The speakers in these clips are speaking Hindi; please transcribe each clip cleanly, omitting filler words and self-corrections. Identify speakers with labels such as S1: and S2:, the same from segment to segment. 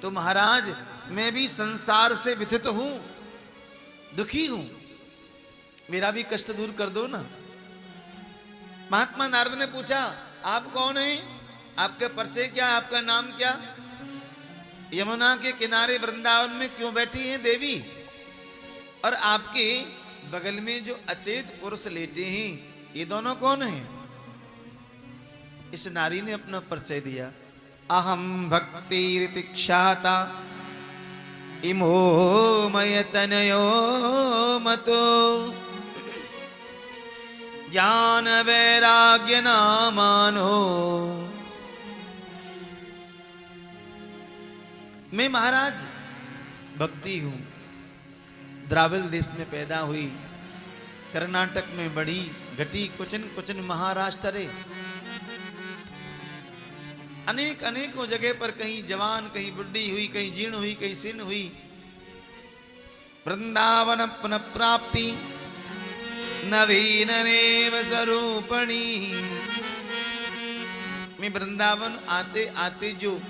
S1: तो महाराज मैं भी संसार से व्यथित हूं, दुखी हूं, मेरा भी कष्ट दूर कर दो ना। महात्मा नारद ने पूछा आप कौन हैं, आपका परिचय क्या, आपका नाम क्या? यमुना के किनारे वृंदावन में क्यों बैठी हैं देवी, और आपके बगल में जो अचेत पुरुष लेटे हैं ये दोनों कौन हैं? इस नारी ने अपना परिचय दिया। अहम भक्तिरितिक्षाता इमो मयतनयो मतो ज्ञान वैराग्य नामानो। मैं महाराज भक्ति हूं, द्राविड़ देश में पैदा हुई, कर्नाटक में बड़ी, घटी कुचन कुचन महाराष्ट्र, अनेक अनेकों जगह पर कहीं जवान, कहीं बुढ़ी हुई, कहीं जीर्ण हुई, कहीं शीर्ण हुई। वृंदावन पुनः प्राप्ति नवीन नेव स्वरूपणी। मैं वृंदावन आते आते जो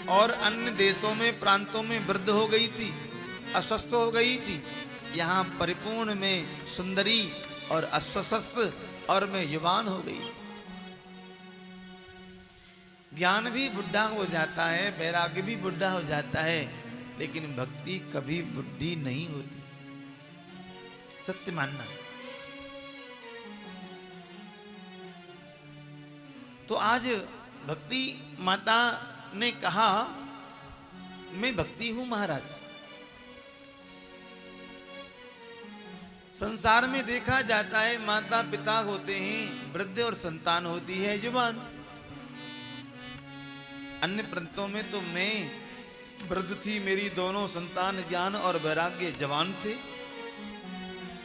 S1: और अन्य देशों में प्रांतों में वृद्ध हो गई थी, अस्वस्थ हो गई थी, यहाँ परिपूर्ण में सुंदरी और अस्वस्थ और मैं युवान हो गई। ज्ञान भी बुढ़ा हो जाता है, वैराग्य भी बुढ़ा हो जाता है, लेकिन भक्ति कभी बुढ़ी नहीं होती, सत्य मानना। तो आज भक्ति माता ने कहा मैं भक्ति हूं महाराज। संसार में देखा जाता है माता पिता होते हैं वृद्ध और संतान होती है जुबान। अन्य प्रांतों में तो मैं वृद्ध थी, मेरी दोनों संतान ज्ञान और वैराग्य जवान थे।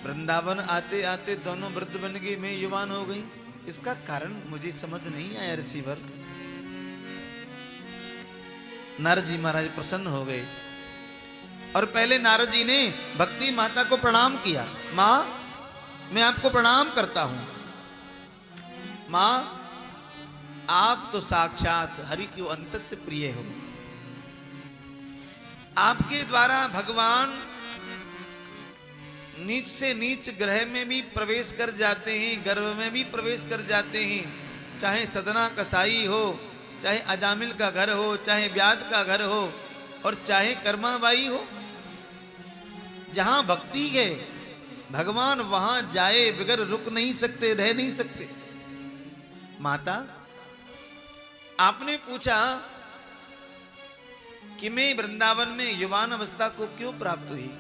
S1: वृंदावन आते आते दोनों वृद्ध बन गए, मैं युवान हो गई। इसका कारण मुझे समझ नहीं आया ऋषिवर। नारद जी महाराज प्रसन्न हो गए और पहले नारद जी ने भक्ति माता को प्रणाम किया। मां मैं आपको प्रणाम करता हूं। मां आप तो साक्षात हरि के अंतत प्रिय हो। आपके द्वारा भगवान नीच से नीच ग्रह में भी प्रवेश कर जाते हैं, गर्भ में भी प्रवेश कर जाते हैं। चाहे सदना कसाई हो, चाहे अजामिल का घर हो, चाहे व्याध का घर हो, और चाहे कर्माबाई हो। जहां भक्ति है भगवान वहां जाए बगैर रुक नहीं सकते, रह नहीं सकते। माता आपने पूछा कि मैं वृंदावन में युवान अवस्था को क्यों प्राप्त हुई।